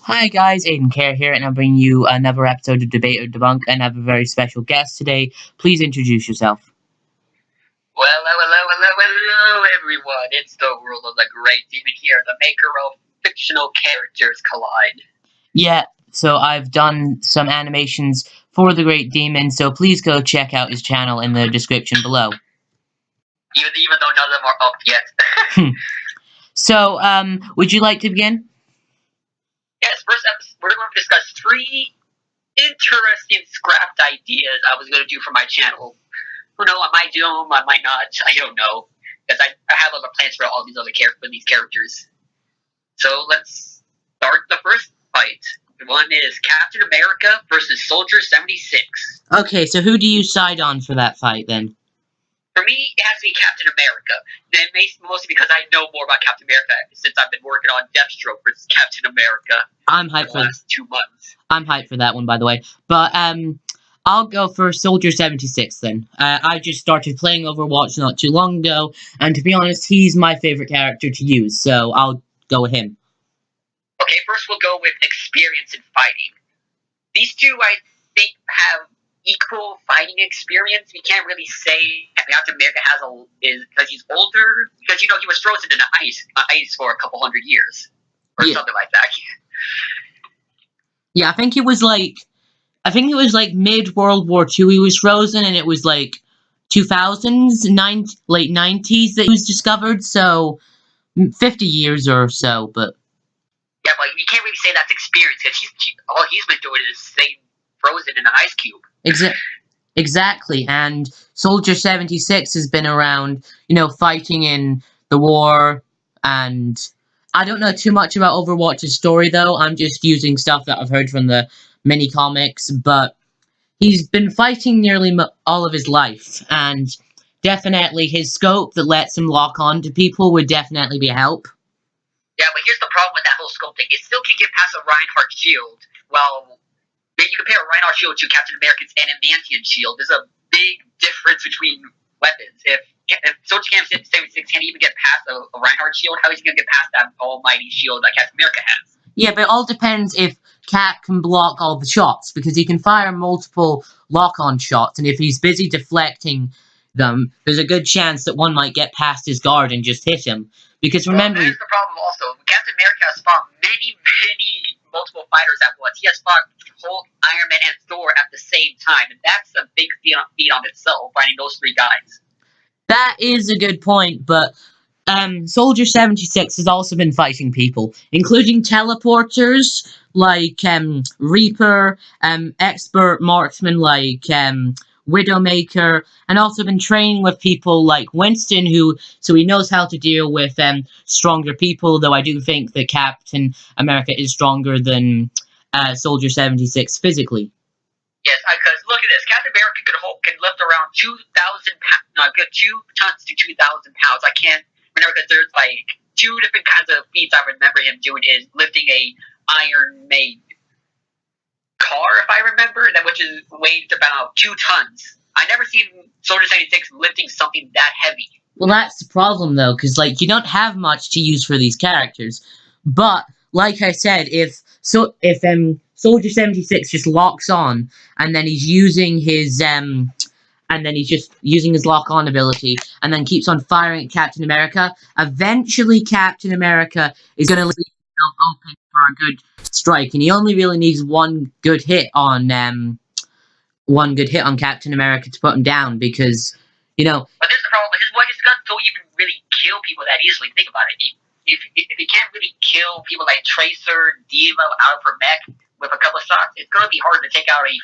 Hi guys, Aiden Care here, and I'm bringing you another episode of Debate or Debunk, and I have a very special guest today. Please introduce yourself. Well, hello, everyone. It's the world of the Great Demon here, the maker of fictional characters collide. Yeah, so I've done some animations for the Great Demon, so please go check out his channel in the description below. Even though none of them are up yet. So, would you like to begin? Yes, first episode, we're going to discuss 3 interesting scrapped ideas I was going to do for my channel. Who knows, I might do them, I might not, I don't know. Because I have other plans for all these other characters. So let's start the first fight. One is Captain America versus Soldier 76. Okay, so who do you side on for that fight then? For me, it has to be Captain America. Then mostly because I know more about Captain America since I've been working on Deathstroke versus Captain America. I'm hyped for the last 2 months. I'm hyped for that one, by the way. But I'll go for Soldier 76 then. I just started playing Overwatch not too long ago, and to be honest, he's my favorite character to use, so I'll go with him. Okay, first we'll go with experience in fighting. These two, I think, have equal fighting experience. We can't really say Captain America because he's older, because he was frozen in ice for a couple hundred years or something like that. Yeah, I think it was like mid World War II he was frozen, and it was like 2000s, late 90s that he was discovered, so 50 years or so, but yeah, but you can't really say that's experience because all he's been doing is staying frozen in an ice cube. Exactly, and Soldier 76 has been around, fighting in the war, and I don't know too much about Overwatch's story, though. I'm just using stuff that I've heard from the mini-comics, but he's been fighting nearly all of his life, and definitely his scope that lets him lock on to people would definitely be a help. Yeah, but here's the problem with that whole scope thing. It still can get past a Reinhardt shield. Well, when you compare a Reinhardt shield to Captain America's adamantium shield, there's a big difference between weapons. If Soldier 76 can't even get past a Reinhardt shield, how is he going to get past that almighty shield that Captain America has? Yeah, but it all depends if Cap can block all the shots, because he can fire multiple lock-on shots, and if he's busy deflecting them, there's a good chance that one might get past his guard and just hit him. Because remember, there's the problem also. Captain America has fought many multiple fighters at once. He has fought Hulk, Iron Man, and Thor at the same time, and that's a big feat on itself, fighting those 3 guys. That is a good point, but Soldier 76 has also been fighting people, including teleporters like Reaper, expert marksmen like Widowmaker, and also been training with people like Winston, so he knows how to deal with stronger people, though I do think that Captain America is stronger than Soldier 76 physically. Yes, because look at this. Captain America can lift around 2,000 pounds. No, 2 tons to 2,000 pounds. I can't remember because there's like 2 different kinds of feats I remember him doing. Is lifting a iron-made car, if I remember, which weighs about 2 tons. I never seen Soldier 76 lifting something that heavy. Well, that's the problem, though, because you don't have much to use for these characters. But like I said, if Soldier 76 just locks on, and then he's using his lock-on ability, and then keeps on firing at Captain America, eventually Captain America is going to leave himself open for a good strike, and he only really needs one good hit on Captain America to put him down, because, But there's the problem. His guns don't even really kill people that easily. Think about it. If he can't really kill people like Tracer, Diva, out of her mech with a couple of shots, it's going to be hard to take out a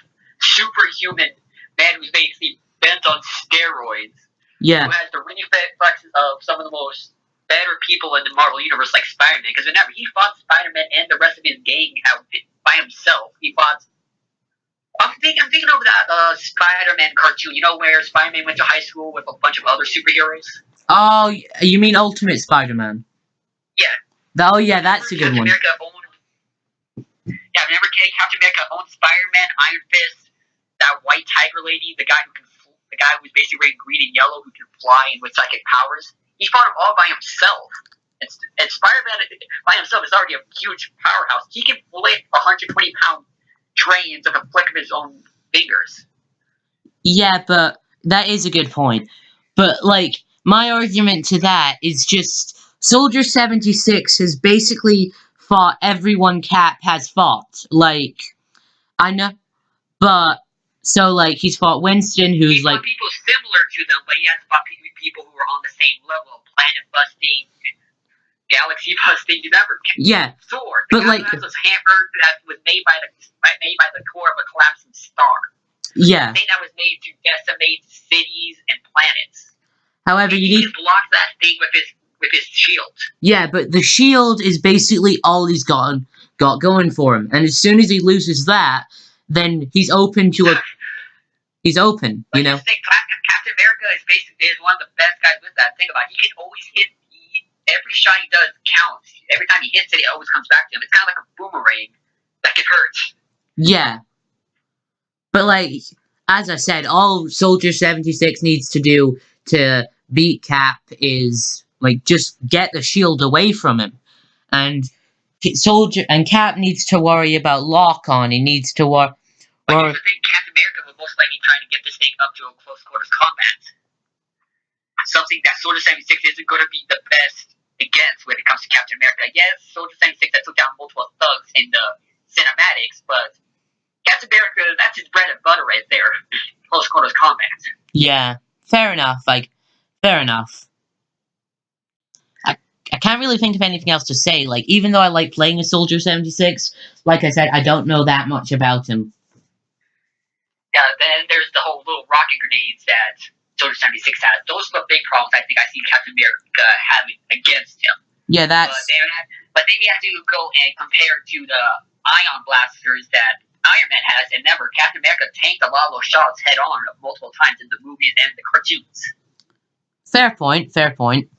superhuman man who's basically bent on steroids. Yeah. Who has the reflexes of some of the most better people in the Marvel Universe, like Spider-Man. Because remember, he fought Spider-Man and the rest of his gang out by himself. I'm thinking of that Spider-Man cartoon, where Spider-Man went to high school with a bunch of other superheroes? Oh, you mean Ultimate Spider-Man? Yeah. Oh, yeah, that's a good one. Remember Captain America owned Spider-Man, Iron Fist, that white tiger lady, the guy who's basically wearing green and yellow, who can fly and with psychic powers? He fought them all by himself. And Spider-Man by himself is already a huge powerhouse. He can flip 120-pound trains with a flick of his own fingers. Yeah, but that is a good point. But, like, my argument to that is just Soldier 76 has basically fought everyone Cap has fought. Like, I know, but, so, like, he's fought Winston, who's, He's fought people similar to them, but he has fought people who are on the same level, planet-busting, galaxy-busting, remember? Yeah, Sword. but, like, has this hammer that was made by the core of a collapsing star. Yeah. A thing that was made to decimate cities and planets. However, he can block that thing with his shield. Yeah, but the shield is basically all he's got going for him, and as soon as he loses that, then he's open to he's open, but you know. Captain America is one of the best guys with that. Think about it. He can always hit. Every shot he does counts. Every time he hits it, it always comes back to him. It's kind of like a boomerang that can hurt. Yeah. But, like, as I said, all Soldier 76 needs to do to beat Cap is, like, just get the shield away from him. And Cap needs to worry about lock-on. He needs to worry... But here's the thing, Captain America will most likely try to get this thing up to a close quarters combat. Something that Soldier 76 isn't going to be the best against when it comes to Captain America. Yes, Soldier 76 that took down multiple thugs in the cinematics, but Captain America, that's his bread and butter right there. Close quarters combat. Yeah, fair enough. Like, fair enough. I can't really think of anything else to say. Like, even though I like playing a Soldier 76, like I said, I don't know that much about him. Yeah, then there's the whole little rocket grenades that Soldier 76 has. Those are the big problems I think I see Captain America having against him. Yeah, that's... But then you have to go and compare to the ion blasters that Iron Man has, and never. Captain America tanked a lot of those shots head on multiple times in the movies and the cartoons. Fair point, fair point.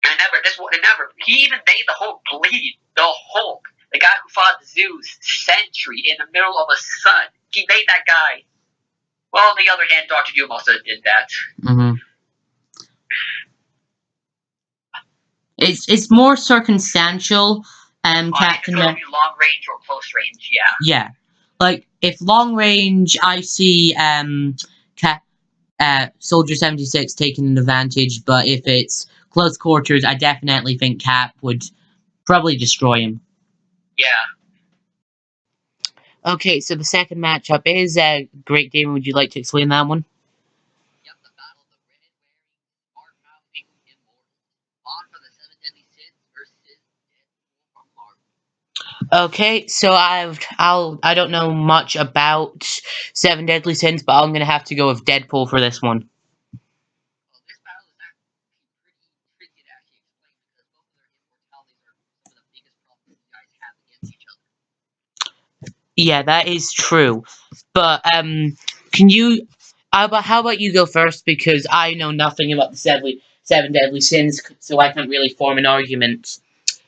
Remember, he even made the Hulk bleed. The Hulk, the guy who fought Zeus, Sentry, in the middle of a sun. He made that guy. Well, on the other hand, Dr. Doom also did that. Mm-hmm. It's more circumstantial. Captain America. Long range or close range, yeah. Yeah, like if long range, I see Soldier 76 taking an advantage, but if it's close quarters, I definitely think Cap would probably destroy him. Yeah. Okay, so the second matchup is Great Demon. Would you like to explain that one? Yep, the Battle of the Red-Wearing, Smart-Mouthing Immortal. On for the 7 Deadly Sins versus Deadpool from Marvel. Okay, so I don't know much about 7 Deadly Sins, but I'm gonna have to go with Deadpool for this one. Well, this battle is actually pretty tricky to actually explain because both of their immortalities are some of the biggest problems you guys have against each other. Yeah, that is true. But can you? How about you go first, because I know nothing about the 7 Deadly Sins, so I can't really form an argument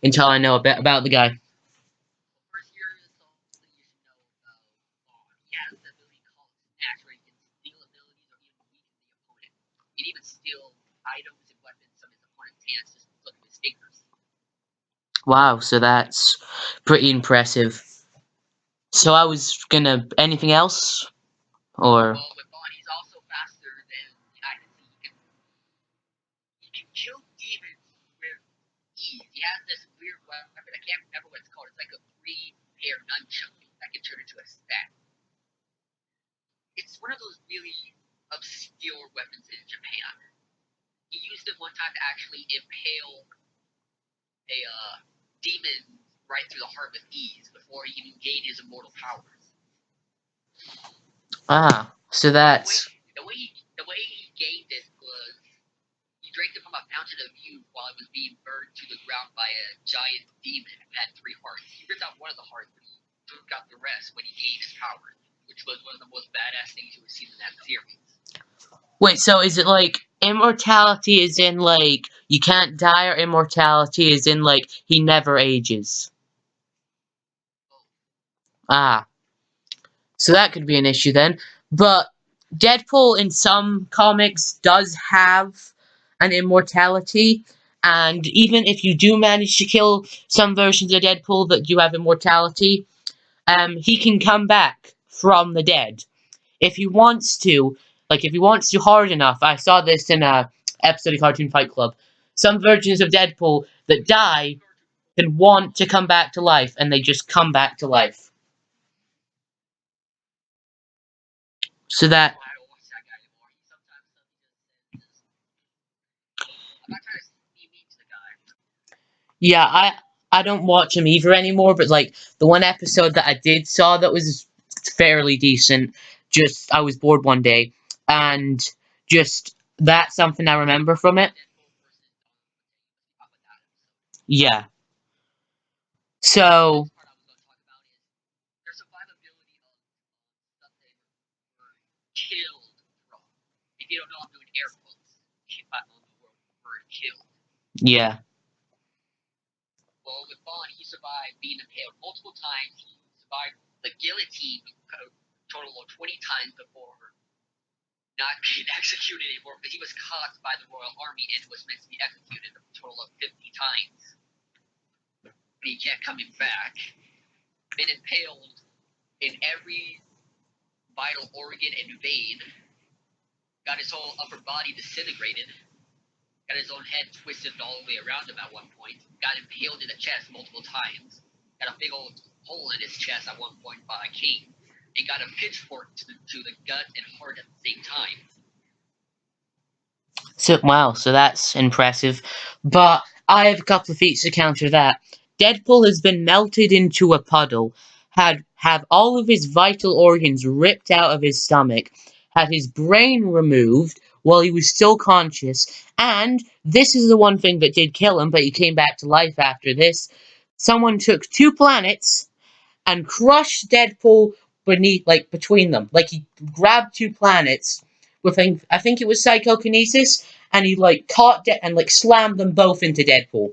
until I know a bit about the guy. First, here is something you should know about Vaughn. He has the ability called Snatch, where he can steal abilities or even weaken the opponent. He can even steal items and weapons from his opponent's hands just look at his fingers. Wow, so that's pretty impressive. So I was gonna... Anything else? Or... Well, with Vaughn, he's also faster than I can see. He can kill demons with ease. He has this weird weapon. I can't remember what it's called. It's like a 3-pair nunchuck that can turn into a staff. It's one of those really obscure weapons in Japan. He used it one time to actually impale a demon right through the heart with ease before he even gained his immortal powers. Ah, so that's... The way he gained it was he drank it from a fountain of youth while it was being burned to the ground by a giant demon who had 3 hearts. He ripped out one of the hearts, but he took out the rest when he gained his powers, which was one of the most badass things you would see in that series. Wait, so is it like immortality is in like you can't die, or immortality is in like he never ages? Ah. So that could be an issue then. But Deadpool in some comics does have an immortality. And even if you do manage to kill some versions of Deadpool that do have immortality, he can come back from the dead if he wants to. Like if he wants to hard enough. I saw this in a episode of Cartoon Fight Club. Some versions of Deadpool that die can want to come back to life, and they just come back to life. So that I don't watch that guy anymore. He sometimes I'm not trying to be mean to the guy. yeah, I don't watch him either anymore. But like the one episode that I did saw that was fairly decent. Just I was bored one day, and just that's something I remember from it. Yeah. So Part I was going to talk about is their survivability of stuff they were killed from. If you don't know, I'm doing air quotes. On the word killed. yeah, Well, with Bond, he survived being impaled multiple times. He survived the guillotine a total of 20 times before not being executed anymore, but he was caught by the Royal Army and was meant to be executed a total of 50 times. But he kept coming back. Been impaled in every vital organ and vein. Got his whole upper body disintegrated. Got his own head twisted all the way around him at one point. Got impaled in the chest multiple times. Got a big old hole in his chest at one point by a king. And got a pitchfork to the gut and heart at the same time. so wow, so that's impressive. But I have a couple of feats to counter that. Deadpool has been melted into a puddle, had have all of his vital organs ripped out of his stomach, had his brain removed while he was still conscious, and this is the one thing that did kill him, but he came back to life after this. Someone took two planets and crushed Deadpool beneath, like between them. Like he grabbed two planets with, I think it was psychokinesis, and he like caught and like slammed them both into Deadpool.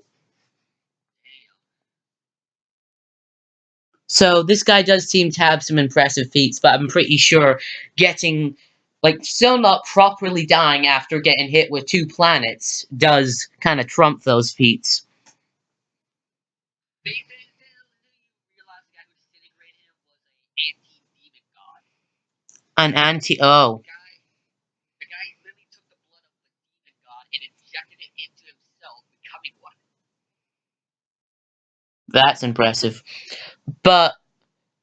So this guy does seem to have some impressive feats, but I'm pretty sure getting like still not properly dying after getting hit with two planets does kind of trump those feats. They realized the guy who disintegrated him was an anti-demon god. An anti oh, The guy literally took the blood of the demon god and injected it into himself, becoming one. that's impressive. But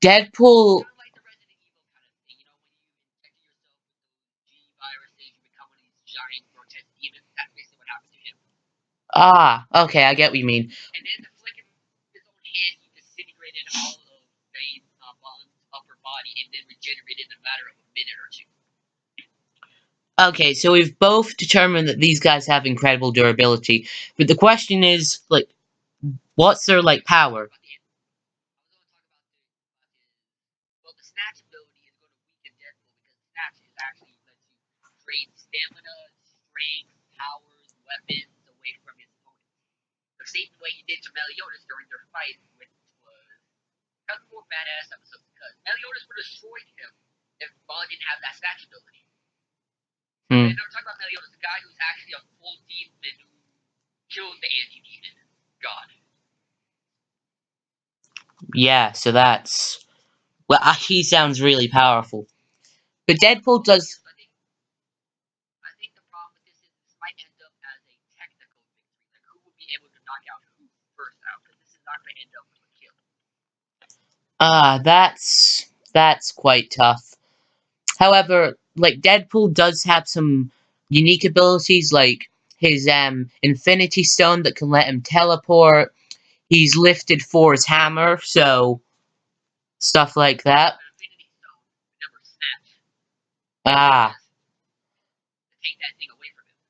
Deadpool. Kind of like the Resident Evil kind of thing, when you injected yourself with those G viruses, you become one of these giant grotesque demons. That's basically what happened to him. Ah, okay, I get what you mean. And then the flick of his own hand, he disintegrated all of Bond's upper body and then regenerated in a matter of a minute or two. Okay, so we've both determined that these guys have incredible durability, but the question is, like, what's their, like, power? Well, the snatch ability is going to weaken Deadpool because snatch is actually lets you drain stamina, strength, powers, weapons away from his opponent. The same way he did to Meliodas during their fight, which was kind of more badass episode because Meliodas would have destroyed him if Bond didn't have that snatch ability. And I'm talking about Meliodas, the guy who's actually a full demon who killed the anti-demon god. Yeah, so that's... Well, he sounds really powerful. But Deadpool does... I think the problem with this might end up as a technical victory. Like, who will be able to knock out who first out? Because this is not going to end up with a kill. That's quite tough. However, like, Deadpool does have some unique abilities, like his, Infinity Stone that can let him teleport. He's lifted Thor's hammer, so... Stuff like that. Infinity Stone would never snatch. Ah. To take that thing away from him.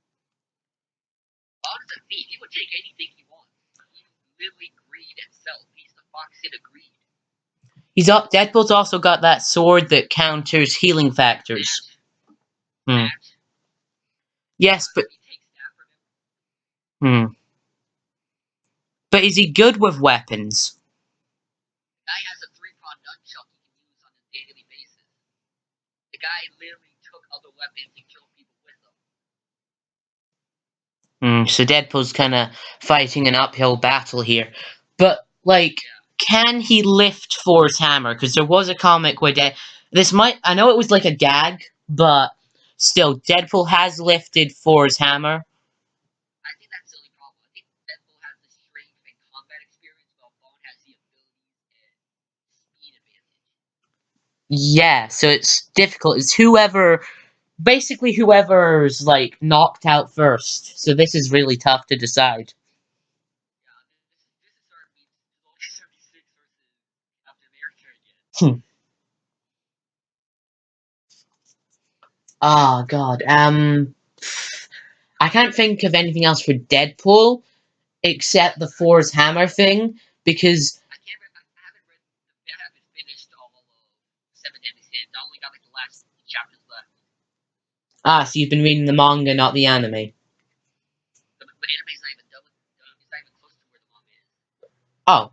Bond is a thief. He would take anything he wants. He's literally greed itself. He's the fox in a greed. Deadpool's also got that sword that counters healing factors. Snatch. Yes, but... He takes that from him. But is he good with weapons? The guy has a 3-pronged nunchuck he can use on a daily basis. The guy literally took other weapons and killed people with them. So Deadpool's kind of fighting an uphill battle here. But, like, can he lift Thor's hammer? Because there was a comic where I know it was like a gag, but still, Deadpool has lifted Thor's hammer. I think that's the only problem. I think Deadpool has the strength and combat experience, while Bone has the abilities and speed advantage. Yeah, so it's difficult. It's basically whoever's, like, knocked out first. So this is really tough to decide. Yeah, this is sort of means 76 versus Captain America again. Oh, God. I can't think of anything else for Deadpool except the Thor's hammer thing, because I can't. I haven't finished all of Seven Deadly Sins. I only got like the last chapters left. so you've been reading the manga, not the anime. The anime's not even done. It's not even close to where the manga is. Oh,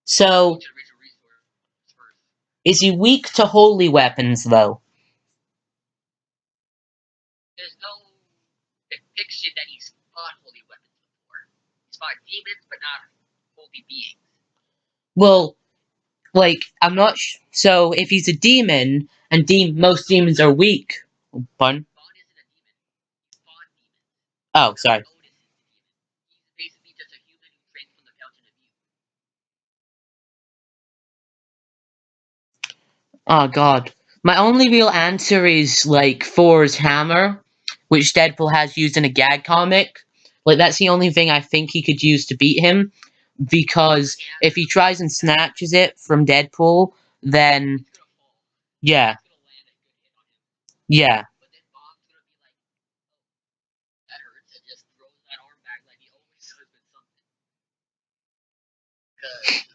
so To the original resource first. is he weak to holy weapons though? There's no depiction that he's fought holy weapons before. He's fought demons, but not holy beings. Well, like I'm not. So if he's a demon, and most demons are weak. Pardon? Bond isn't a demon. He's fought demons. Oh, sorry. Otis is the demon. He's basically just a human who trains from the Fountain of Youth. Oh God. My only real answer is like Thor's hammer, which Deadpool has used in a gag comic. Like that's the only thing I think he could use to beat him. Because if he tries and snatches it from Deadpool, then He's gonna fall. yeah, He's gonna land a good hit on him. yeah, But then Bond's gonna be like, oh, that hurts, and just throws that arm back like he always does with something. Cause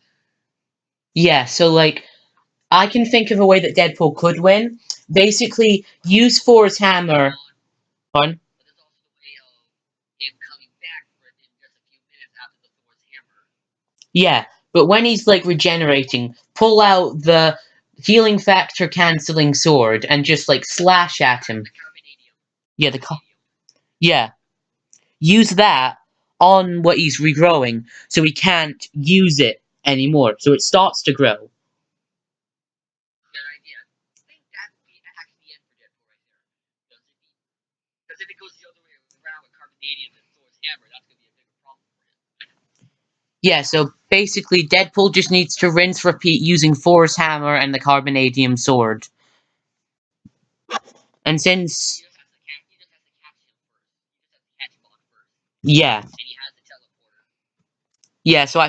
yeah. So like, I can think of a way that Deadpool could win. Basically, use Thor's hammer. Pardon? but there's also the way of him coming back for in just a few minutes after the Thor's hammer. Yeah, but when he's like regenerating, pull out the healing factor canceling sword and just like slash at him. The carbonadium. Yeah, yeah. Use that on what he's regrowing, so he can't use it anymore. So it starts to grow. Good idea. I think that would be actually the end for Deadpool right there. Because if it goes the other way around with carbonadium and Thor's hammer, that's gonna be a bigger problem for him. Yeah, so basically Deadpool just needs to rinse repeat using Thor's hammer and the carbonadium sword. And since He just has to catch him first. He just has to catch Bond first. yeah, And he has the teleporter. yeah, so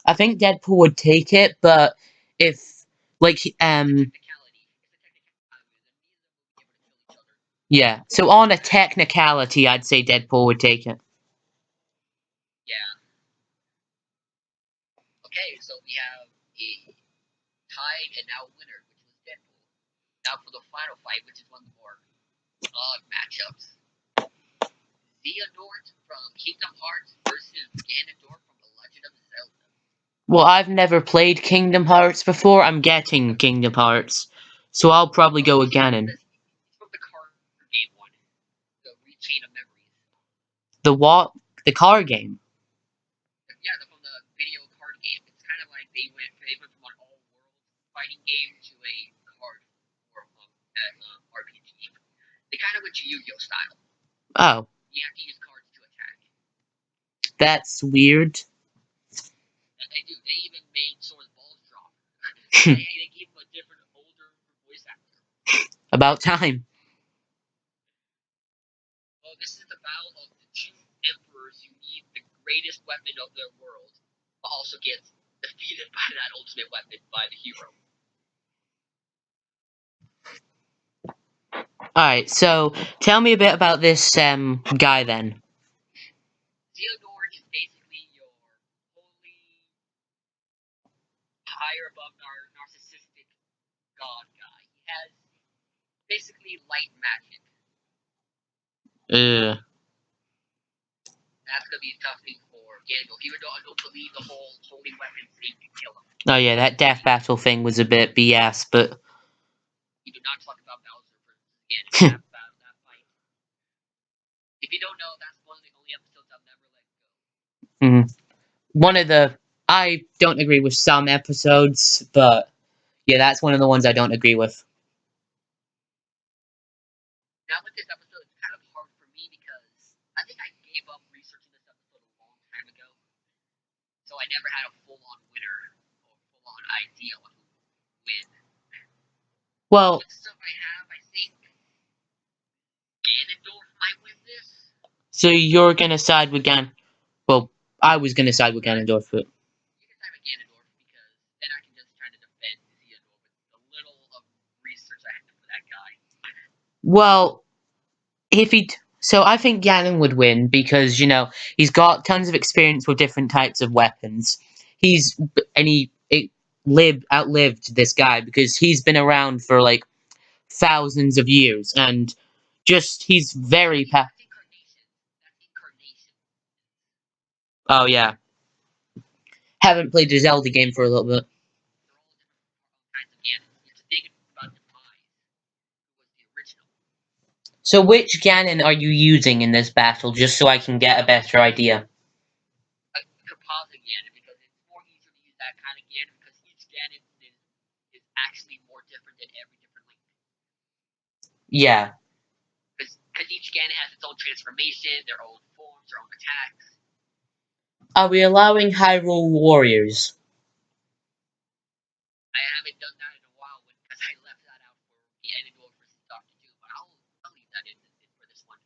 I think Deadpool would take it, but if like yeah, so on a technicality, I'd say Deadpool would take it. Yeah. Okay, so we have a tied and now winner, which was Deadpool. Now for the final fight, which is one of the more odd matchups. Xehanort from Kingdom Hearts versus Ganondorf from The Legend of Zelda. Well, I've never played Kingdom Hearts before. I'm getting Kingdom Hearts, so I'll probably go with Ganon. It's from the card game one, the Rechain of Memories. The what? The car game? Yeah, from the video card game. It's kind of like they went from an all-world fighting game to a card or RPG. They kind of went to Yu-Gi-Oh style. Oh. You have to use cards to attack. That's weird. And they do. They even made Sword's balls drop. they gave him a different, older voice actor. About time. Well, this is the battle of the two emperors who need the greatest weapon of their world, but also gets defeated by that ultimate weapon by the hero. Alright, so tell me a bit about this guy then. Xehanort is basically your holy, higher above narcissistic god guy. He has basically light magic. That's gonna be a tough thing for Ganondorf, even though I don't believe the whole holy weapon thing can kill him. Oh yeah, that death battle thing was a bit BS, but You do not talk about Bowser versus Ganondorf. that fight. Mhm. One of the I don't agree with some episodes, but yeah, that's one of the ones I don't agree with. Now with this episode, it's kind of hard for me because I think I gave up researching this episode a long time ago, so I never had a full-on winner or full-on idea on who would win. Well, With stuff I have, I think Ganondorf might win this. so you're gonna side with Well, I was gonna side with Ganondorf, but You can side with Ganondorf because then I can just try to defend Theodore with the little of research I have for that guy. well, if he so I think Ganon would win because he's got tons of experience with different types of weapons. He's and he it outlived this guy because he's been around for like thousands of years and just he's very That's incarnation. That's incarnation. Oh yeah, haven't played the Zelda game for a little bit. They're all different kinds of Ganon. You have to think about Demise, who was the original. So which Ganon are you using in this battle, just so I can get a better idea? A composite Ganon, because it's more easier to use that kind of Ganon because each Ganon is actually more different than every different Link. Yeah. Because each Ganon has its own transformation, their own forms, their own attacks. Are we allowing Hyrule Warriors? I haven't done that in a while because I left that out for the Ganondorf versus Dr. Doom, but I'll leave that in for this one.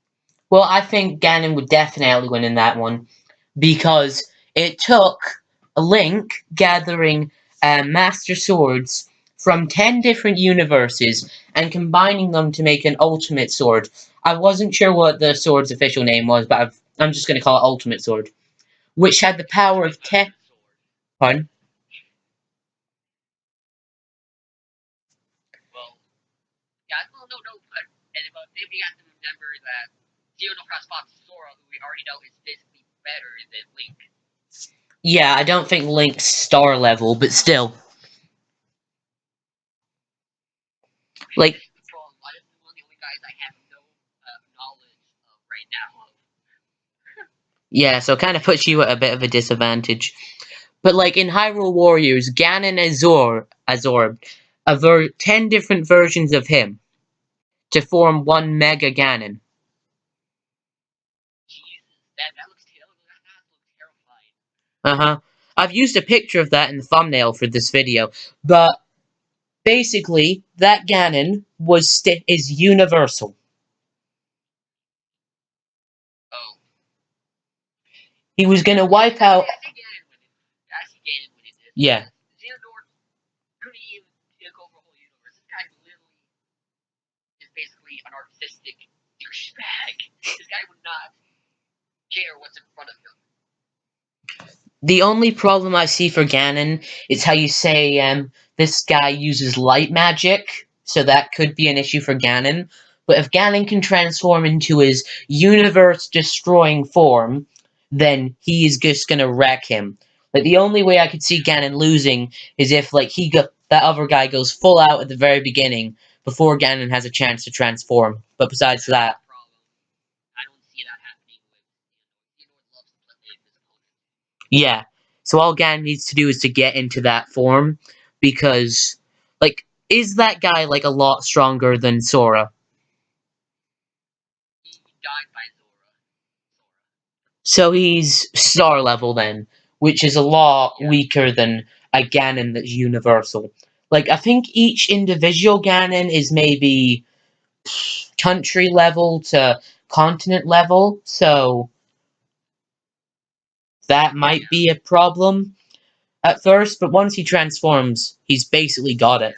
Well, I think Ganon would definitely win in that one because it took a Link gathering Master Swords from 10 different universes and combining them to make an Ultimate Sword. I wasn't sure what the sword's official name was, but I'm just going to call it Ultimate Sword, which had the power of 10. Pardon? Well, yeah, no, but maybe you have to remember that Xenophras fought Sora, who we already know is physically better than Link. Yeah, I don't think Link's star level, but still. Like, One of the only guys I have no knowledge of right now. yeah, so it kind of puts you at a bit of a disadvantage. But like in Hyrule Warriors, Ganon absorbed 10 different versions of him to form one Mega Ganon. Jesus, that looks terrifying. Uh-huh. I've used a picture of that in the thumbnail for this video, but basically, that Ganon is universal. Oh. He was gonna wipe out. I see Ganon winning this. Yeah. Xehanort couldn't even take over the whole universe. This guy literally is basically an artistic douchebag. This guy would not care what's in front of him. The only problem I see for Ganon is how you say this guy uses light magic, so that could be an issue for Ganon. But if Ganon can transform into his universe-destroying form, then he is just gonna wreck him. Like the only way I could see Ganon losing is if like that other guy goes full out at the very beginning before Ganon has a chance to transform. But besides that, I don't see that happening with Xehanort loves to play his opponent. yeah. So all Ganon needs to do is to get into that form, because, like, is that guy, like, a lot stronger than Sora? He died by Zora. So he's star level then, which is a lot weaker than a Ganon that's universal. Like, I think each individual Ganon is maybe country level to continent level, so that might be a problem at first, but once he transforms, he's basically got it.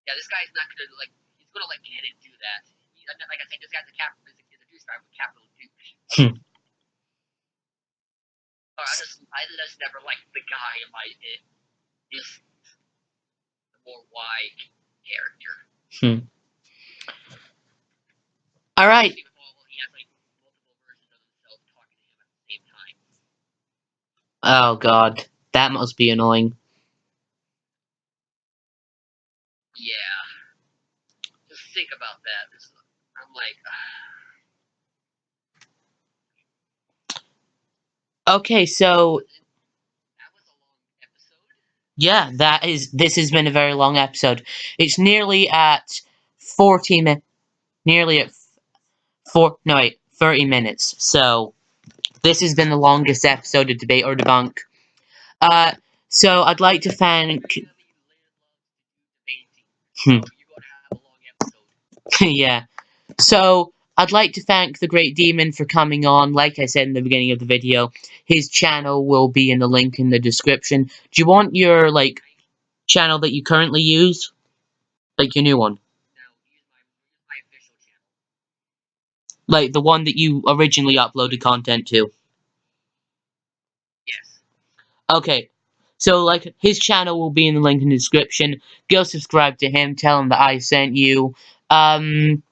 Yeah, this guy's not gonna he's gonna let Ganon do that. Like I said, this guy's a douchebag with capital douche. I just never liked the guy in my this more wide character. All right. He has multiple versions of himself talking to him at the same time. Oh god, that must be annoying. Yeah. Just think about that. I'm like, Okay, so That was a long episode. yeah, this has been a very long episode. It's nearly at 40 minutes. Nearly at 30 minutes. So this has been the longest episode of Debate or Debunk. Uh, so I'd like to thank. So you're gonna have a long episode. Yeah. So I'd like to thank the Great Demon for coming on. Like I said in the beginning of the video, his channel will be in the link in the description. Do you want your channel that you currently use, like your new one, No, use my official channel. like the one that you originally uploaded content to? Yes. Okay. So, his channel will be in the link in the description. Go subscribe to him. Tell him that I sent you. And